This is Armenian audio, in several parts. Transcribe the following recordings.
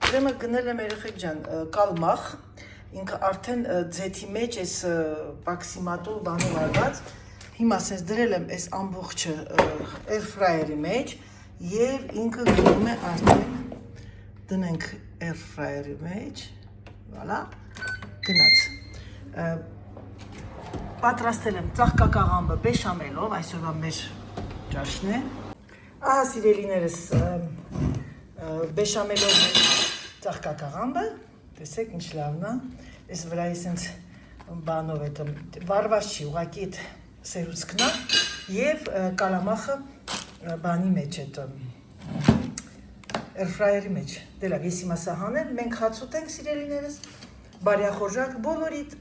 Ուրեմն գնել եմ երեխեք ջան, կալմախ, ինքը արդեն ձեթի մեջ էս բաքսիմատու բանով արված, հիմա սենց դրել եմ էս ամբողջը air-fryer-ի մեջ և ինքը գնում է արդեն դնենք air-fryer-ի մեջ, վալա, գնաց։ Պատրաստել եմ ծաղկակաղամբը բեշամելով, այսօրվա մեր ճաշն է։ Ահա սիրելիներս բեշամելով ծաղկակաղամբը, տեսեք ինչ լավն է, այս վրայի սենց բանով է վարված չի, ուղղակի այդ սերուցքն է և կալամախը բանի մեջ է air-fryer-ի մեջ։ Դե լավ, ես հիմա սա հանեմ, մենք հաց ուտենք սիրելիներս, բարյախորժակ բոլորիդ։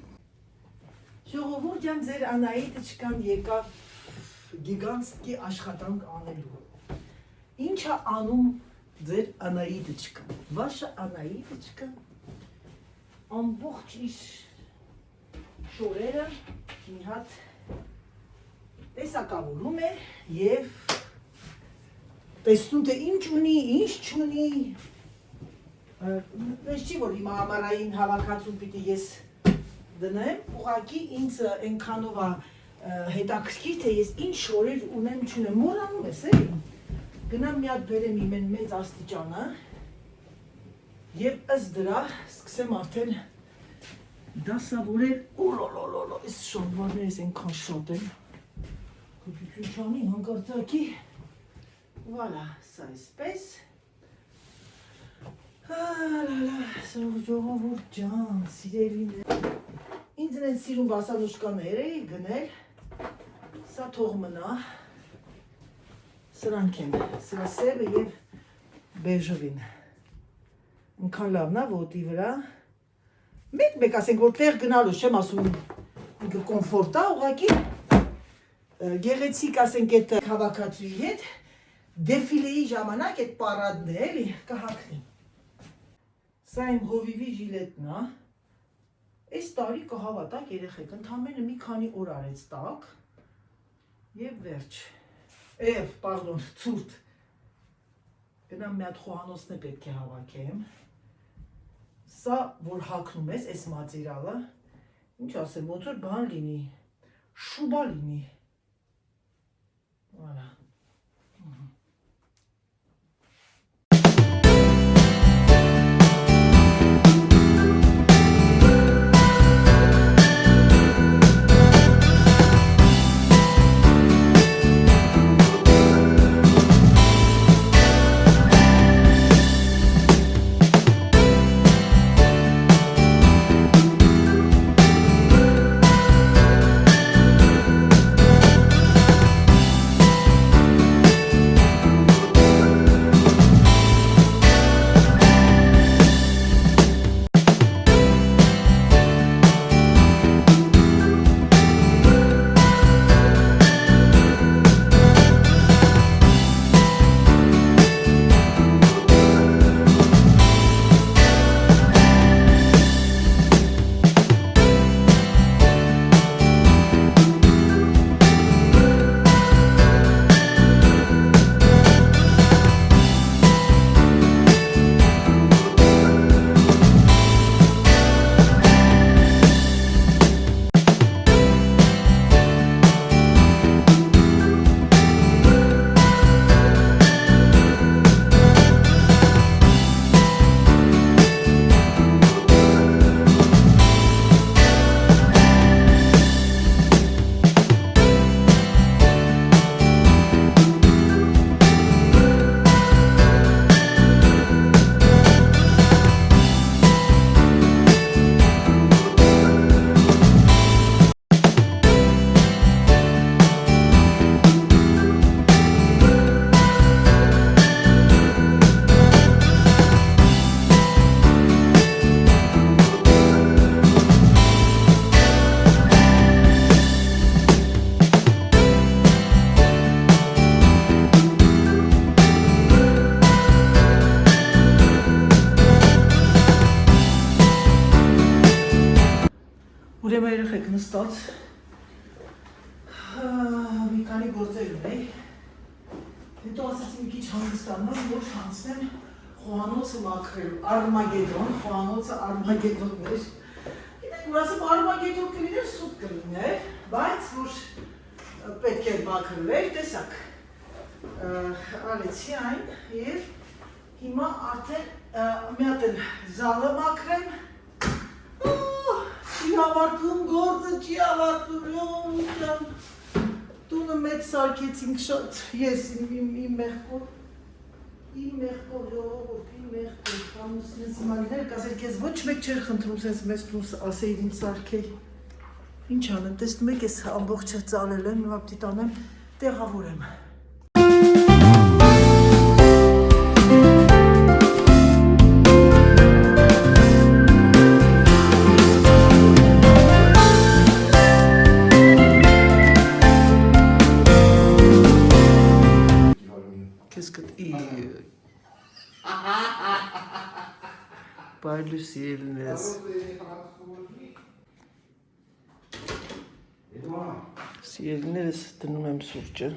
Ժողովուրդ ջան, ձեր Անահիտը չկան եկավ գիգանտի աշխատանք անելու։ Ինչ է անում ձեր Անահիտը չկան։ Ваша Անահիտը չկան։ Ամբողջ իր շորերը մի հատ տեսակավորում է և տեսնում թե ինչ ունի, ինչ չունի։ Ես չի որ հիմա ամառային հավաքածուն պիտի ես դնեմ, ուղղակի ինձ այնքանով հետաքրքիր թե ես ինչ շորեր ունեմ չունեմ, մոռանում ես էլի։ Գնամ մի հատ բերեմ իմ այն մեծ աստիճանը և ըստ դրա սկսեմ արդեն դասավորել, օլոլոլոլո, այս շորվարներս այնքան շատ են, կպիքյուն չանի հանկարծակի, վալա, սա այսպես, ժողովուրդ ջան, սիրելիներ, ինձ են սիրում բասանուշկաներ էի գնել, սա թող մնա, սրանք են, սրա սևը և բեժովին, ինքան լավն է ոտի վրա, մեկ ասենք որ տեղ գնալու չեմ ասում ինքը կոնֆորտ է ուղղակի, գեղեցիկ ասենք այդ հավաքածուի հետ, դեֆիլեի ժամանակ այդ պարադն է էլի կհակնի, սա իմ հովիվի ժիլետն է, այս տարի կհավատակ երեխեք, ընդամենը մի քանի օր արեց տակ և վերջ, պարդոն, ցուրտ, գնամ մի հատ խոհանոցն է պետք է հավաքեմ, սա որ հակնում ես, այս մատերիալը, ինչ ասեմ, ոնց որ բան լինի, շուբա լինի, վալա, ուրեմն երեխեք նստած, մի քանի գործեր ունեի, հետո ասացի մի քիչ հանգստանամ, որ հանցնեմ խոհանոցը մաքրել, Արմագեդոն, խոհանոցը Արմագեդոններ։ Գիտեք, որ ասեմ Արմագեդոն կլիներ, սուտ կլիներ, բայց որ պետք է մաքրվեր, տեսակ, արեցի այն և հիմա արդեն մի հատ էլ զալը մաքրեմ, չի հավարդում գործը, չի հավարդում, տունը մեծ սարքեցինք շատ, ես իմ մեղքով, ժողովուրդ, իմ մեղքով, ամուսնես իմանիներ, կասել կեզ ոչ մեկ չեր խնդրում սենց մեզ տուն ասեիր իմ սարքեի, ինչ անեմ, տեսնում եք ես ամբողջը ծալել եմ, նվա պտի տանեմ, տեղավորեմ։ Պայլուսի ելնես։ Սիելներս դնում եմ սուրճը։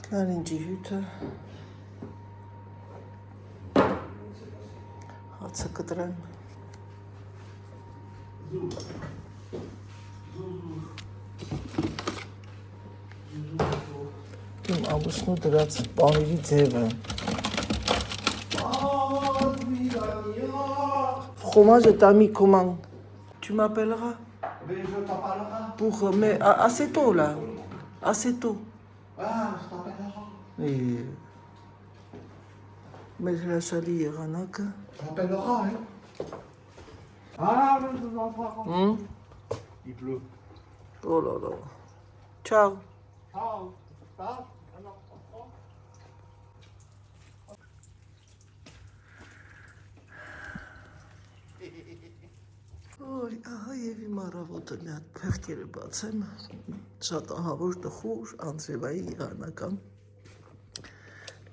Նարինջի հյութը։ Հացը կտրեմ։ Իմ ամուսնու դրած պանիրի ձևը։ Fromage t'ami comment? Tu m'appelleras? Je t'appellerai. Pour mais assez tôt là. Assez tôt. Ah, je t'appellerai. Et mais la chalie iranak. Je t'appellerai, hein. Ah, mais je t'appellerai. Il pleut. Oh là là. Ciao. Ciao. Ciao. Ոյ, ահա եւ իմ առավոտը մի հատ փեղկերը բացեմ, շատ ահավոր տխուր, անձրևային եղանական։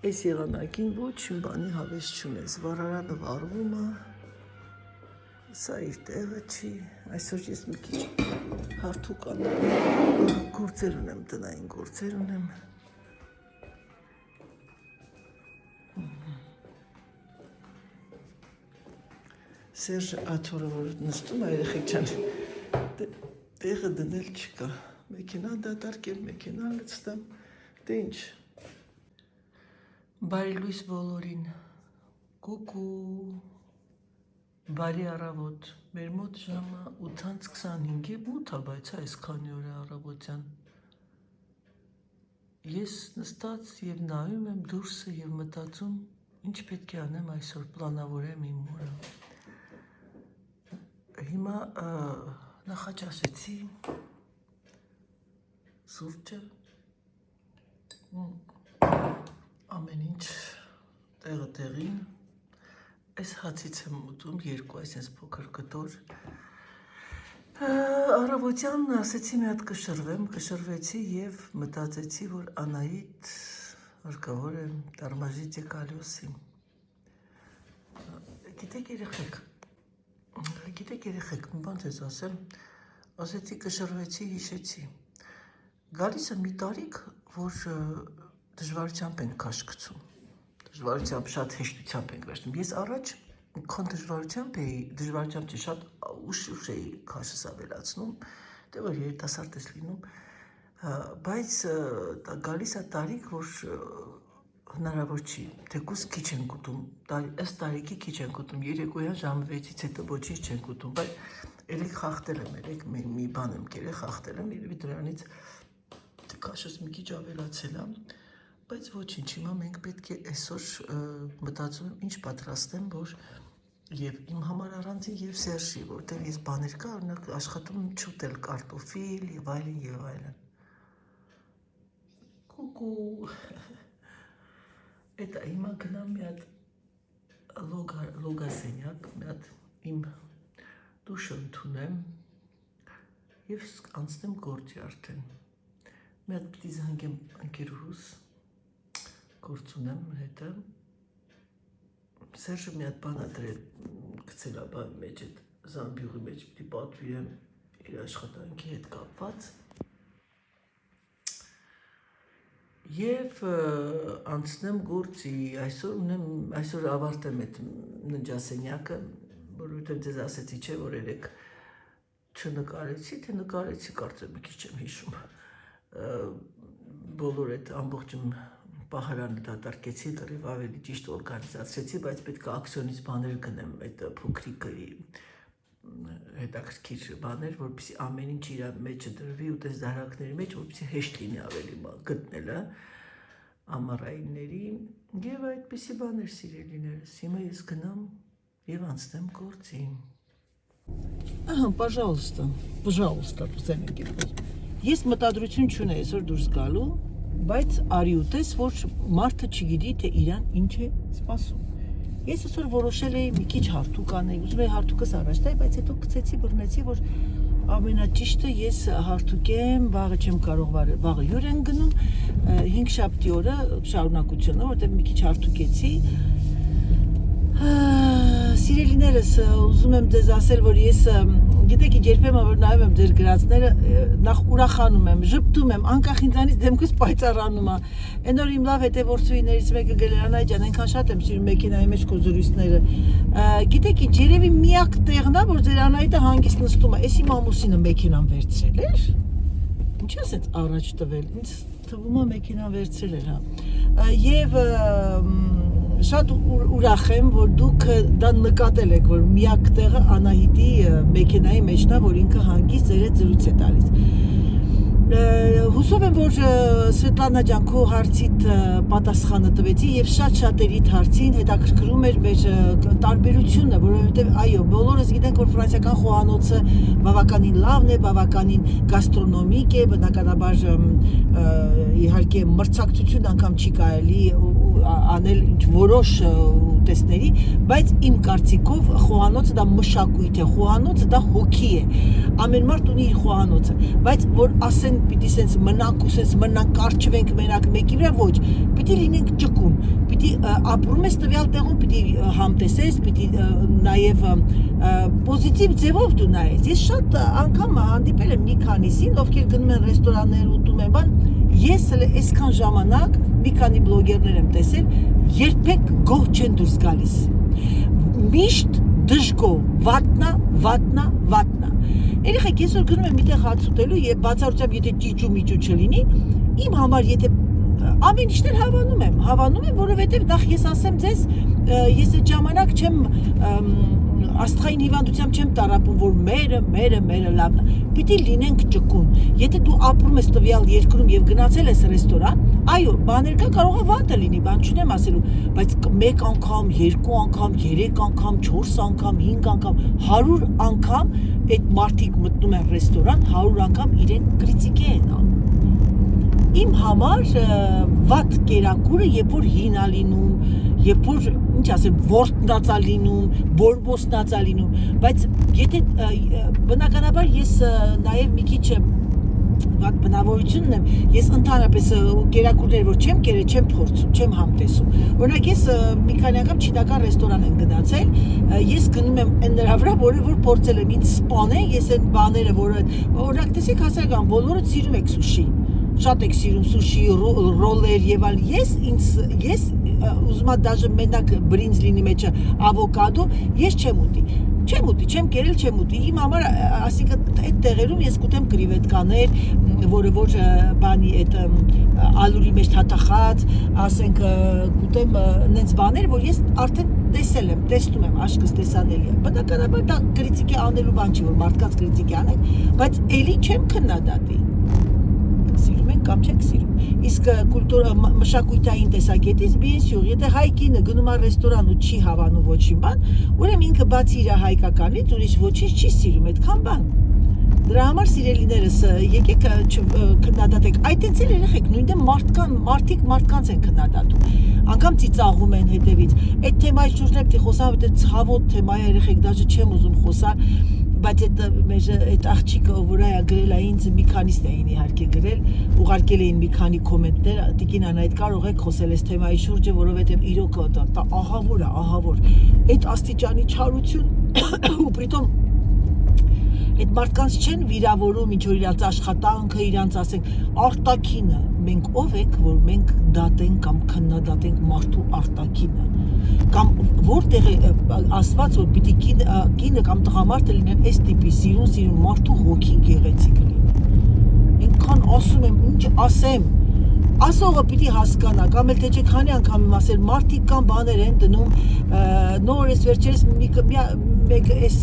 Այս եղանակին ոչ մի բանի հավես չունես, վարարանը վարվում է, սա իր տեղը չի, այսօր ես մի քիչ հարթուկ անեմ, գործեր ունեմ, տնային գործեր ունեմ։ Սերժը աթորը որ նստում է երեխեք չան, տեղը դնել չկա, մեքենան դատարկել, մեքենան լցտեմ, դե ինչ։ Բարի լույս բոլորին, կուկու, բարի առավոտ, մեր մոտ ժամը 8:25-ի 8 է, բայց այսքանի օր է առավոտյան։ Ես նստած և նայում եմ դուրսը և մտածում, ինչ պետք է անեմ այսօր, պլանավորեմ իմ օրը։ Հիմա նախաճաշեցի սուրճը, ամեն ինչ տեղը տեղին, այս հացից եմ ուտում երկու այսպես փոքր կտոր, առավոտյան ասեցի մի հատ կշռվեմ, կշռվեցի և մտածեցի, որ Անահիտ հարկավոր է Տարմաժիտե Կալյոսի։ Գիտեք երեխեք, մի բան ձեզ ասեմ, ասեցի կշռվեցի, հիշեցի։ Գալիս է մի տարիք, որ դժվարությամբ ենք քաշքցում, դժվարությամբ շատ հեշտությամբ ենք վերցնում։ Ես առաջ քան դժվարությամբ չի, շատ ուշ էի քաշս ավելացնում, դե որ երիտասարդ ես լինում, բայց գալիս է տարիք, որ հնարավոր չի, թեկուզ քիչ ենք ուտում, ըստ տարիքի քիչ ենք ուտում, երեկոյան ժամը 6-ից հետո ոչինչ չենք ուտում, բայց երեք խախտել եմ, երեք մի բան եմ կերել, խախտել եմ, երևի դրանից քաշս մի քիչ ավելացել է, բայց ոչինչ, հիմա մենք պետք է այսօր մտածում եմ ինչ պատրաստեմ, որ և իմ համար առանձին և Սերժի, որտեղ ես բաներ կա, օրինակ աշխատում եմ չուտել կարտոֆիլ և այլն և այլն։ Կուկու։ Էտա հիմա գնամ մի հատ լոգասենյակ, մի հատ իմ դուշը ընդունեմ և անցնեմ գործի արդեն։ Մի հատ պիտի զանգեմ ընկերուհուս, գործ ունեմ հետը։ Սերժը մի հատ բան ա դրել, գցել ա բան մեջ էտ զամբյուղի մեջ պիտի պատվիրեմ իր աշխատանքի հետ կապված եւ անցնեմ գործի այսօր ավարտեմ այդ ննջասենյակը որովհետեւ ձեզ ասեցի չէ որ երեք չնկարեցի թե նկարեցի կարծեմ մի քիչ չեմ հիշում բոլոր այդ ամբողջում պահարանը դատարկեցի դեռ ավելի ճիշտ օրգանիզացրեցի բայց պետք է ակցիոնից բաներ գնեմ այդ փոքրիկ հետաքրքիր բաներ որպեսզի ամեն ինչ իր մեջը դրվի ու տես դարակների մեջ որպեսզի հեշտ լինի ավելի գտնելը ամառայինների եւ այդպիսի բաներ սիրելիներս հիմա ես գնամ եւ անցնեմ գործի Ահա, пожалуйста, ես մտադրություն չունեի այսօր դուրս գալու, բայց արի ու տես, որ մարդը չգիտի, թե իրան ինչ է սպասում։ Ես այսօր որոշել էի մի քիչ հարթուկ անել, ուզում էի հարթուկս առաջ տալ, բայց հետո գցեցի, բռնեցի, որ ամենաճիշտը ես հարթուկեմ, վաղը չեմ կարող, վաղը հյուր են գնում, 5 շաբթի օրը շարունակությունը, որտեղ մի քիչ հարթուկեցի Սիրելիներս, ուզում եմ ձեզ ասել, որ ես գիտեք երբեմն որ նայում եմ ձեր գրածները, նախ ուրախանում եմ, ժպտում եմ, անկախ ինձանից դեմքս պայծառանում է։ Այն օր իմ լավ հետևորդուհիներից մեկը գելերանայ ջան, այնքան շատ եմ սիրում մեքենայի մեջ քո զրույցները։ Գիտեք ինչ, երևի միակ տեղն է, որ ձեր Անահիտը հանգիստ նստում է։ Էս իմ ամուսինը մեքենան վերցրել էր։ Ինչի՞ ասեց առաջ տվել։ Ինձ թվում է մեքենան վերցրել էր, հա։ Եվ շատ ուրախ եմ, որ դուք դա նկատել եք, որ միակ տեղը Անահիտի մեքենայի մեջն է, որ ինքը հանգիստ ձեր հետ զրույց է տալիս։ Հուսով եմ, որ Սվետլանա ջան, քո հարցիդ պատասխանը տվեցի եւ շատ-շատերիդ հարցին հետաքրքրում էր մեր տարբերությունը, որովհետեւ այո, բոլորս գիտենք, որ ֆրանսիական խոհանոցը բավականին լավն է, բավականին գաստրոնոմիկ է, բնականաբար իհարկե մրցակցություն անգամ չի կարելի անել ինչ որոշ ուտեստների, բայց իմ կարծիքով խոհանոցը դա մշակույթ է, խոհանոցը դա հոգի է։ Ամեն մարդ ունի իր խոհանոցը, բայց որ ասեն պիտի սենց մնանք ու սենց մնանք կարճվենք մենակ մեկի վրա, ոչ, պիտի լինենք ճկուն, պիտի ապրում ես տվյալ տեղում, պիտի համտեսես, պիտի նաև պոզիտիվ ձևով դու նայես։ Ես շատ անգամ հանդիպել եմ մի քանիսին, ովքեր գնում են ռեստորաններ, ուտում են, բան, ես այսքան ժամանակ մի քանի բլոգերներ եմ տեսել, երբեք գոհ չեն դուրս գալիս։ Միշտ դժգոհ, վատնա։ Երեխեք, ես որ գնում եմ միտեղ հաց ուտելու եւ բացառությամբ եթե ճիճու-միճու չլինի, իմ համար եթե ամեն ինչներ հավանում եմ, որովհետեւ նախ ես ասեմ ձեզ, ես այդ ժամանակ չեմ աստղային հիվանդությամբ չեմ տարապում, որ մերը լավն է։ Պիտի լինենք ճկուն։ Եթե դու ապրում ես տվյալ երկրում եւ գնացել ես ռեստորան, այո, բաներ կա կարող է վատը լինի, բան չունեմ ասելու, բայց 1 անգամ, 2 անգամ, 3 անգամ, 4 անգամ, 5 անգամ, 100 անգամ այդ մարդիկ մտնում են ռեստորան, 100 անգամ իրեն կրիտիկե են անում։ Իմ համար վատ կերակուրը երբ որ հին է լինում, երբ որ ինչ ասեմ, ворտնացա լինում, բորբոսնացա լինում, բայց եթե բնականաբար ես նաև մի քիչ վատ բնավորությունն եմ, ես ընդհանրապես կերակուրներ որ չեմ կերել, չեմ փորձում, չեմ համտեսում։ Օրինակ ես մի քանի անգամ չինական ռեստորան եմ գնացել, ես գնում եմ այն նրա վրա, որ փորձել եմ ինձ սպանել, ես այն բաները, որը օրինակ տեսեք հասարակական բոլորը սիրում եք սուշի։ Շատ եք սիրում սուշի, ռոլեր եւ այլ։ Ես ուզում եմ դաժե մենակ բրինձ լինի մեջը ավոկադո, ես չեմ ուտի, չեմ կերել, չեմ ուտի։ Իմ համար, ասիկա այդ տեղերում ես կուտեմ կրիվետկաներ, որը որ բանի այդ ալուրի մեջ թաթախած, ասենք կուտեմ նենց բաներ, որ ես արդեն տեսել եմ, տեսնում եմ, աշկս տեսանելի է։ Բնականաբար դա կրիտիկի անելու բան չի, որ մարդկանց կրիտիկի անեն, բայց էլի չեմ քննադատի։ Սիրում են կամ չեք սիրում։ Իսկ մշակույթային տեսակետից bien sûr, եթե հայ կինը գնում է ռեստորան ու չի հավանում ոչինչ բան, ուրեմն ինքը բացի իր հայկականից ուրիշ ոչինչ չի սիրում, այդքան բան։ Դրա համար սիրելիներս, եկեք քննադատեք։ Այդ էլ երեխեք նույնն մարդիկ մարդկանց են քննադատում։ Անգամ ծիծաղում են հետևից։ Այդ թեմայի շուրջն է պիտի խոսամ, որտեղ ցավոտ թեմա է երեխեք, դաժե չեմ ուզում խոսալ, բայց այդ աղջիկը որ այա գրել է ինձ մի քանիստ էին իհարկե գրել, ուղարկել էին մի քանի կոմենտներ, տիկին Անահիտ կարող եք խոսել այս թեմայի շուրջը, որովհետև իրոք դա ահավոր է, ահավոր։ Այդ աստիճանի չարություն ու պրիտոմ Այդ մարդկանց չեն վիրավորում ինչ որ իրանց աշխատանքը, իրանց ասենք արտաքինը։ Մենք ով ենք, որ մենք դատենք կամ քննադատենք մարդու արտաքինը։ Կամ որտեղ է ասված որ պիտի կինը կամ տղամարդը լինեն այս տիպի սիրուն մարդու հոգին գեղեցիկ լինի։ Այնքան ասում եմ, ինչ ասեմ, ասողը պիտի հասկանա, կամ էլ թե չէ քանի անգամ եմ ասել, մարդիկ կան բաներ են դնում, նոր էս վերջերս մեկ էս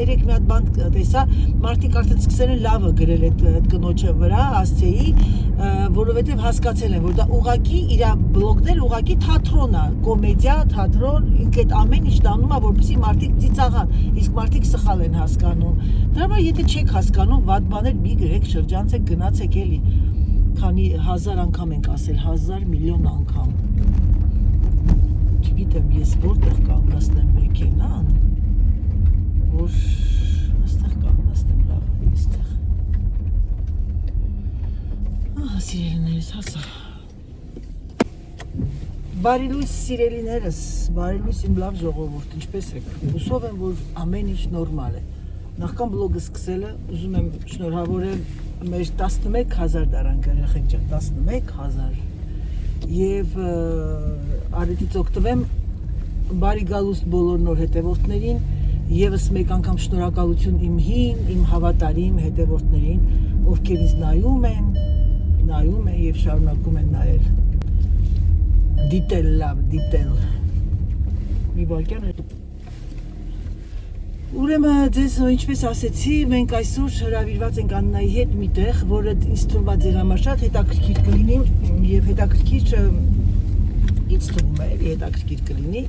երեք մի հատ բան տեսա, մարդիկ արդեն սկսել են լավը գրել այդ կնոջը վրա, ասցեի, որովհետև հասկացել են, որ դա ուղակի իր բլոգներ ուղակի թատրոն է, կոմեդիա, թատրոն, ինքը այդ ամեն ինչ դառնում է, որպեսզի մարդիկ ծիծաղան, իսկ մարդիկ սխալ են հասկանում։ Դրա համար եթե չեք հասկանում, վատ բաներ մի գրեք, շրջանցեք, գնացեք էլի։ Քանի 1000 անգամ ենք ասել, 1000 միլիոն անգամ։ Չգիտեմ, ես որտեղ կանգնացնեմ մեքենան, որ այստեղ կանգնացնեմ լավ է, այստեղ։ Ահա, սիրելիներս, հասա։ Բարի լույս սիրելիներս, բարի լույս իմ լավ ժողովուրդ, ինչպես եք։ Հուսով եմ, որ ամեն ինչ նորմալ է։ Նախքան բլոգը սկսելը, ուզում եմ շնորհավորել մեր 11,000 դարան երեխեք ջան, 11,000 եւ արետից օգտվեմ բարի գալուստ բոլոր նոր հետևորդներին եւս մեկ անգամ շնորհակալություն իմ հին, իմ հավատարիմ հետևորդներին, ովքեր ինձ նայում են եւ շարունակում են նայել։ Դիտել լավ, դիտել։ Մի վարքյան է։ Ուրեմն ձեզ ինչպես ասեցի, մենք այսօր հրավիրված ենք Աննայի հետ միտեղ, որը ինձ թվում է ձեր համար շատ հետաքրքիր կլինի եւ հետաքրքիր ինձ թվում է, հետաքրքիր կլինի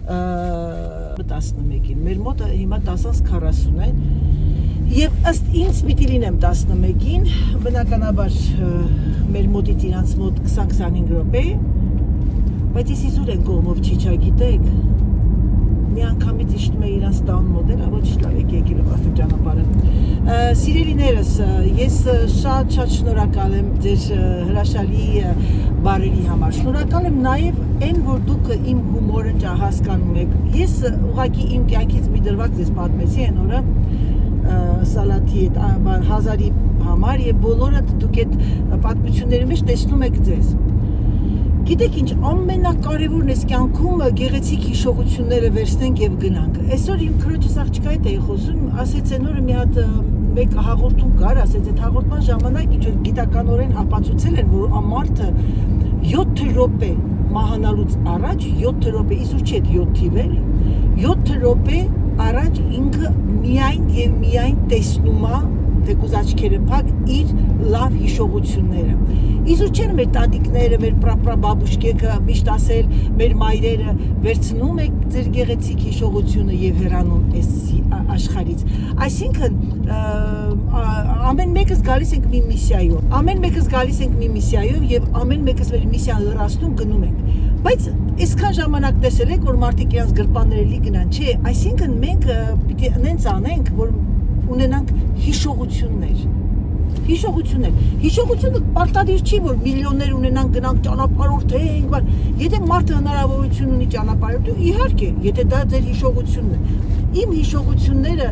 11-ին։ Մեր մոտը հիմա 10:40 է եւ ըստ ինձ պիտի լինեմ 11-ին, բնականաբար մեր մոտից իրանց մոտ 20-25 րոպե, բայց ես իզուր են կողմով չի չգիտեք։ Մի անգամից իշտում է իրանց տան մոդելը, ոչ լավ եկեք արդեն ճանապարհը։ Սիրելիներս, ես շատ շնորհակալ եմ ձեր հրաշալի բարերի համար։ Շնորհակալ եմ նաև այն, որ դուք իմ հումորը հասկանում եք։ Ես ուղղակի իմ կյանքից մի դրվագ ձեզ պատմեցի այն օրը Սալաթի այդ հազարի համար եւ բոլորը դուք այդ պատմությունների մեջ տեսնում եք ձեզ։ Գիտեք ինչ, ամենակարևորն էս կյանքում գեղեցիկ հիշողությունները վերցնենք եւ գնանք։ Այսօր իմ քրոջս աղջկայի հետ էի խոսում, ասեց այն օրը մի հատ մեկ հաղորդում կար, ասեց այդ հաղորդման ժամանակ ինչ որ գիտականորեն ապացուցել են, որ ամարթը 7 րոպե մահանալուց առաջ 7 րոպե, իսուր չի այդ 7 թիվ էլի, 7 րոպե առաջ ինքը միայն եւ միայն տեսնում է թեկուզ աչքերը փակ իր լավ հիշողությունները։ Իզուր չեն մեր տատիկները, մեր պրապրաբաբուշկեքը միշտ ասել, մեր մայրերը վերցնում եք ձեր գեղեցիկ հիշողությունը եւ հեռանում այս աշխարհից։ Այսինքն ամեն մեկս գալիս ենք մի միսիայով։ Ամեն մեկս գալիս ենք մի միսիայով եւ ամեն մեկս մեր միսիան լրացնում գնում ենք։ Բայց այսքան ժամանակ տեսել եք, որ մարդիկ իրենց գրպանները լի գնան, չէ, այսինքն մենք պիտի նենց անենք, որ ունենանք հիշողություններ։ Հիշողությունը պարտադիր չի, որ միլիոններ ունենանք, գնանք ճանապարհորդենք, բայց եթե մարդը հնարավորություն ունի ճանապարհորդել, իհարկե, եթե դա ձեր հիշողությունն է։ Իմ հիշողությունները,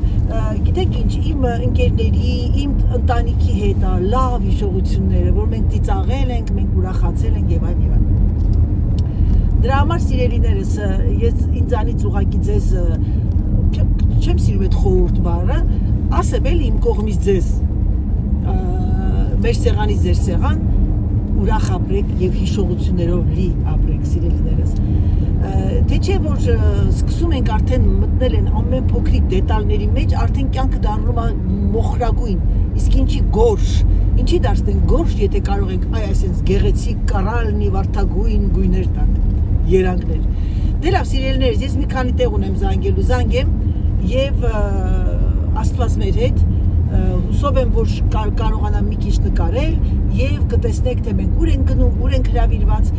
գիտեք ինչ, իմ ընկերների, իմ ընտանիքի հետ է, լավ հիշողությունները, որ մենք ծիծաղել ենք, մենք ուրախացել ենք եւ այլն եւ այլն։ Դրա համար սիրելիներս, ես ինձանից ուղղակի ձեզ չեմ սիրում այդ խորհուրդ բառը, ասեմ էլի իմ կողմից ձեզ մեր սեղանից ձեր սեղան ուրախ ապրեք եւ հիշողություններով լի ապրեք սիրելիներս թե չէ որ սկսում ենք արդեն մտնել են ամեն փոքրիկ դետալների մեջ արդեն կյանքը դառնում է մոխրագույն իսկ ինչի դարձնենք գորշ եթե կարող ենք այսպես գեղեցիկ կարալնի վարդագույն գույներ տանք երանգներ դե լավ սիրելիներս ես մի քանի տեղ ունեմ զանգեմ եւ Աստված մեր հետ հուսով եմ որ կարողանամ մի քիչ նկարել եւ կտեսնեք թե մենք ուր ենք գնում, ուր ենք հրավիրված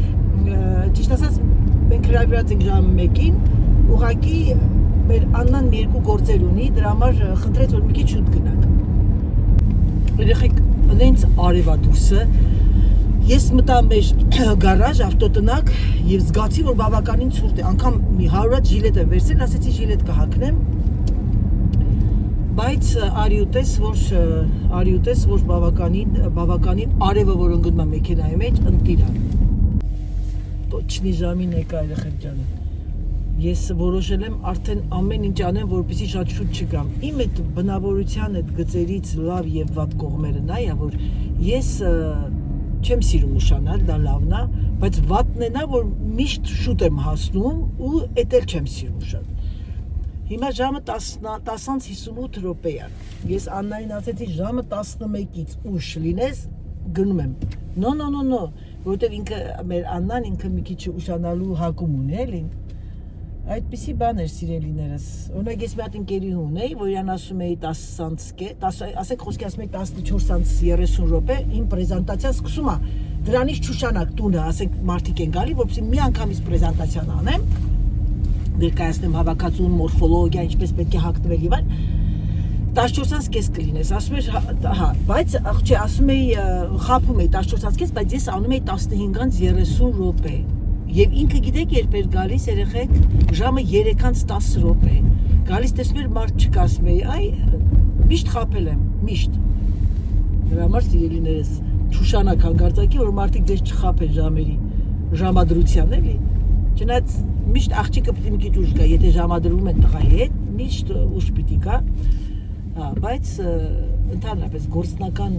ճիշտ ասած մենք հրավիրված ենք ժամը 1-ին ուղղակի մեր Աննան մի երկու գործեր ունի դրա համար խնդրեց որ մի քիչ շուտ գնանք երեխեք նենց արևա դուրսը ես մտա մեր գարաժ ավտոտնակ եւ զգացի որ բավականին ցուրտ է անգամ մի 100 հատ ժիլետ եմ վերցրել ասեցի ժիլետ կհագնեմ Բայց արյուտես, որ բավականին արևը, որ ընկնում է մեքենայի մեջ, ընտիրան։ Տոչնի ժամին եկա երեխեք ջան։ Ես որոշել եմ արդեն ամեն ինչ անեմ, որպեսզի շատ շուտ չգամ։ Իմ այդ բնավորության այդ գծերից լավ եւ վատ կողմերը նա է, որ ես չեմ սիրում ուշանալ, դա լավն է, բայց վատն է նա, որ միշտ շուտ եմ հասնում ու էդ էլ չեմ սիրում ուշալ։ Հիմա ժամը 10:58 րոպե է։ Ես Աննային ասեցի ժամը 11-ից ուշ լինես, գնում եմ։ No, որովհետև ինքը մեր Աննան ինքը մի քիչ ուշանալու հակում ունի, էլի։ Այդպիսի բան էր սիրելիներս։ Օրինակ ես մի հատ ընկերի ունեի, որ իրան ասում էի 10:10, ասեք խոսքի ասում էի 14:30 րոպե, իմ պրեզենտացիան սկսում է։ Դրանից չուշանակ տունը, ասենք մարդիկ են գալի, որպեսզի մի անգամից պրեզենտացիան անեմ, ներկայացնեմ հավաքածուն, մորֆոլոգիա, ինչպես պետք է հագնվել եւ այլ։ 14:30 կլինես, ասում էր, հա, բայց չէ, ասում էի, խափում էի 14:30, բայց ես անում էի 15:30 րոպե։ Եվ ինքը գիտեք երբ էր գալիս երեխեք, ժամը 3:10 րոպե։ Գալիս տեսնում էր մարդ չկա, ասում էի, այ միշտ խափել եմ, միշտ։ Դրա համար սիրելիներս, չուշանակ հանկարծակի, որ մարդիկ ձեզ չխափեն ժամերի, ժամադրության էլի։ Չնայած միշտ աղջիկը պիտի մի քիչ ուշ գա, եթե ժամադրում են տղայի հետ, միշտ ուշ պիտի գա։ Հա, բայց ընդհանրապես գործնական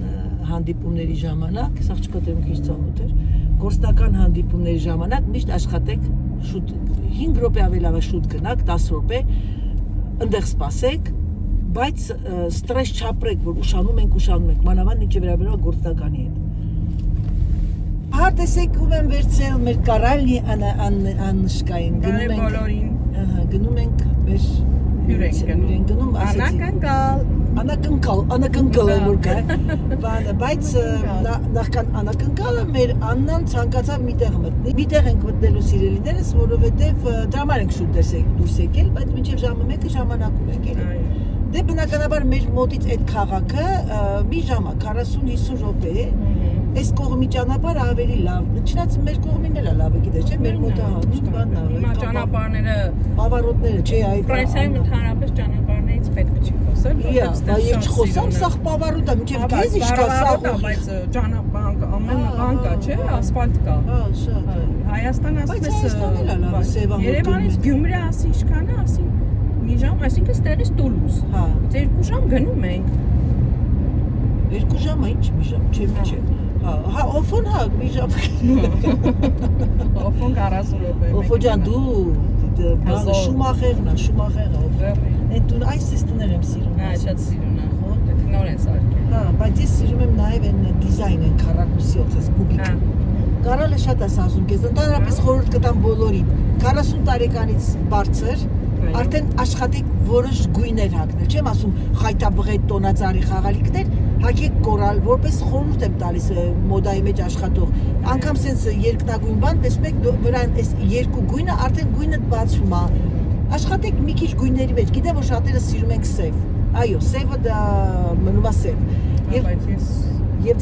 հանդիպումների ժամանակ, այս աղջիկը դեռ մի քիչ ծանոթ էր, գործնական հանդիպումների ժամանակ միշտ աշխատեք շուտ 5 րոպե ավելավա շուտ գնաք, 10 րոպե, ընդեղ սպասեք, բայց ստրես չապրեք, որ ուշանում ենք, մանավանդ ինչի վերաբերում է գործնականի հետ։ Հա, տեսեք ում եմ վերցրել մեր կարալնի աննշկային, գնում ենք մեր հյուրենք գնում, անակնկալ եմ որ կա, բայց նախքան անակնկալը մեր Աննան ցանկացավ միտեղ մտնի, միտեղ ենք մտնելու սիրելիներս, որովհետև դրա համար ենք շուտ դուրս եկել, բայց մինչև ժամը 1-ը ժամանակում ենք էլի։ Դե բնականաբար մեր մոտից այդ քաղաքը մի ժամա 40-50 րոպե է, այս կողմի ճանապարհը ավելի լավ, չնայած մեր կողմին էլ է լավ, գիտես չէ, մեր մոտը հա, ինչ բանն է։ Հիմա ճանապարհները, բավարոտները, չէ, այդ Ֆրանսիայում ընդհանրապես ճանապարհներից պետք չի խոսել, որովհետև երբ չխոսամ, սաղ բավարոտ է, մինչև քեզ ինչ կա սաղ, բայց ճանապարհ ամեն բան կա, չէ, ասֆալտ կա։ Հա, շատ։ Հայաստանը ասում Բայց Հայաստանն էլ է լավ, Սևան Երևանից Գյումրի ասի ինչքան է, ասի մի ժամ, այսինքն ստեղից Տուլուզ։ Հա։ 2 ժամ գնում ենք։ 2 ժամը ինչ մի ժամ, չէ, չէ։ Հա, օֆոն հա, մի ժամ։ Օֆոն 40 րոպե։ Օֆո ջան, դու բանը Շումախերն է, Այն տուն այս տներ եմ սիրում։ Հա, շատ սիրուն է։ Դե նոր են սարքել։ Հա, բայց ես սիրում եմ նաև այն դիզայնը, քառակուսի օծես կուբիկ։ Կարալը շատ է ասում քեզ, ընդհանրապես խորհուրդ կտամ բոլորին։ 40 տարեկանից բարձր արդեն աշխատեք որոշ գույներ հագնել, չեմ ասում խայտաբղետ, տոնածառի խաղալիքներ, հագեք կորալ, որպես խորհուրդ եմ տալիս մոդայի մեջ աշխատող։ Անգամ սենց երկնագույն բան, տեսնում եք վրան այս երկու գույնը արդեն գույնը բացում է։ Աշխատեք մի քիչ գույների մեջ, գիտեմ որ շատերը սիրում ենք սև։ Այո, սևը դա մնում է սև։ Բայց ես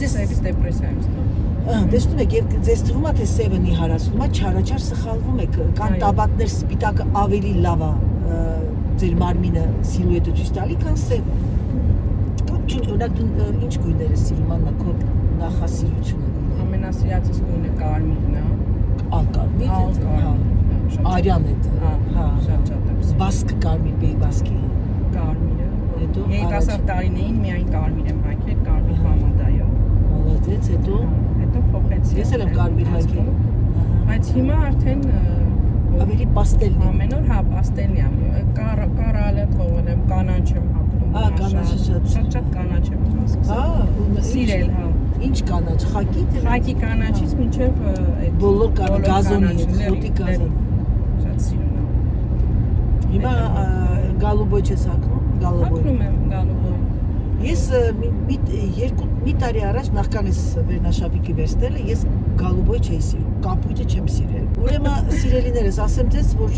ձեզ սևից դեպրեսիա եմ ստանում։ Տեսնում եք, եւ ձեզ թվում է թե սևը նիհարացնում է, չարաչար սխալվում եք, կան տաբատներ սպիտակը ավելի լավ է ձեր մարմինը սիլուետը ցույց տալի, քան սևը։ Կամ չունի, օրինակ դու ինչ գույներ ես սիրում, Աննա, քո նախասիրությունը։ Ամենասիրածս գույնը կարմիրն է։ Կարմիր, արյան է, հա, շատ եմ սիրում։ Բասկը կարմիր, բեի բասկի։ Կարմիրը։ Հետո երիտասարդ տարիներին միայն կարմիր եմ հագել, կարմիր պամադայով։ Մոլодец, հետո փոխեցի։ Ես էլ եմ կարմիր հագել։ Բայց հիմա արդեն ավելի պաստելն է։ ամեն օր հա պաստելն եմ։ Կարալը թողել եմ, կանաչ եմ հագնում։ Կանաչը շատ կանաչ եմ հասկացել։ Սիրել, հա։ Ինչ կանաչ, խակի թե։ Խակի կանաչից մինչև այդ բոլոր գազոնի, խոտի գազոն։ Շատ սիրում եմ։ Հիմա գալուբոյ չես հագնում, գալուբոյ։ Հագնում եմ գալուբոյ։ Ես մի տարի առաջ նախքան ես վերնաշապիկի վերցնելը, ես գալուբոյ չէի սիրում, կապույտը չեմ սիրել։ Ուրեմն սիրելիներս, ասեմ ձեզ, որ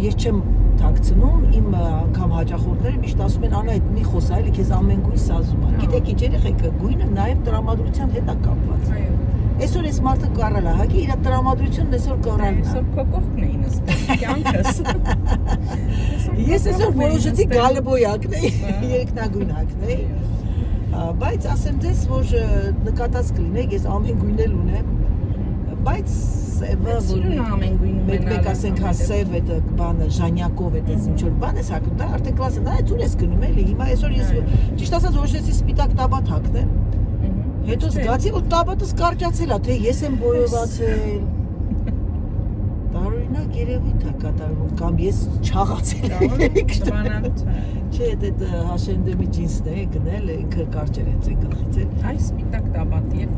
ես չեմ թաքցնում, իմ անգամ հաճախորդները միշտ ասում են, Անա, այդ մի խոսա, էլի քեզ ամեն գույն սազում է։ Գիտեք ինչ երեխեք, գույնը նաև տրամադրության հետ է կապված։ Այսօր այս մարդը կարալ է հագի, իր տրամադրությունն այսօր կարալն է։ Այսօր քո կողքն էին նստել, կյանքս։ Ես այսօր որոշեցի գալբոյ ակնեի, երկնագույն ակնեի։ Բայց ասեմ ձեզ, որ նկատած կլինեք, ես ամեն գույնել ունեմ, բայց սևը, որ մեկ ասենք հա սև է բանը, ժանյակով է դες ինչ որ բան ես հագնում, դա արդեն կլասը, նա այդ ուր ես գնում էլի, հիմա այսօր ես ճիշտ ասած որոշեցի սպիտակ տաբատ հագնեմ, հետո զգացի, որ տաբատս կարճացել է, թե ես եմ բոյովացել, տարօրինակ երևույթ է կատարվում, կամ ես չաղացել եմ, չէ, այդ հաշենդեմի ջինսն է գնել, ինքը կարճեր հենց է գլխից էլ, Այս սպիտակ տաբատի հետ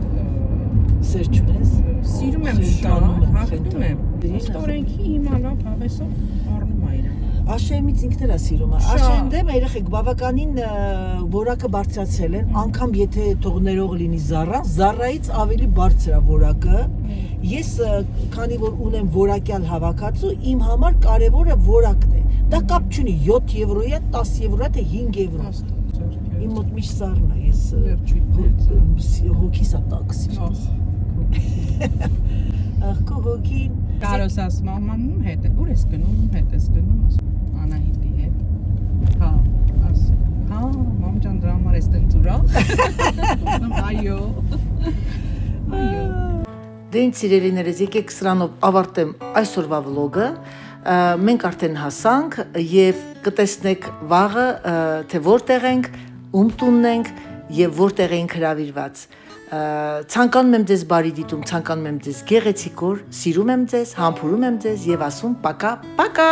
սեր չունես, սիրում եմ շատ, հաղթում եմ, ստորենքի հիմա լավ հավեսով առնում է իրան։ Աշեմից ինքն էլ է սիրում է, Աշեն դեմ երեխեք բավականին որակը բարձրացրել են, անգամ եթե թողներող լինի Զառան, Զառայից ավելի բարձր է որակը, ես քանի որ ունեմ որակյալ հավաքածու, իմ համար կարևորը որակն է, դա կապ չունի 7 եվրոյի է, 10 եվրո է, թե 5 եվրո, իմ մոտ միշտ Զառն է, ես հոգիս է տակ սիրտս, աղկո հոգին, Կարոս ասում մամում հետ է, ուր ես գնում, հետ ես գնում, Անահիտի հետ, հա, ասում, հա, մամ ջան դրա համար ես տենց ուրախ, այո, Դե ինձ սիրելիներս, եկեք սրանով ավարտեմ այսօրվա վլոգը, մենք արդեն հասանք և կտեսնեք վաղը, թե որտեղ ենք, ում տունն ենք և որտեղ ենք հրավիրված, ցանկանում եմ ձեզ բարի դիտում, ցանկանում եմ ձեզ գեղեցիկ օր, սիրում եմ ձեզ, համբուրում եմ ձեզ և ասում պակա, պակա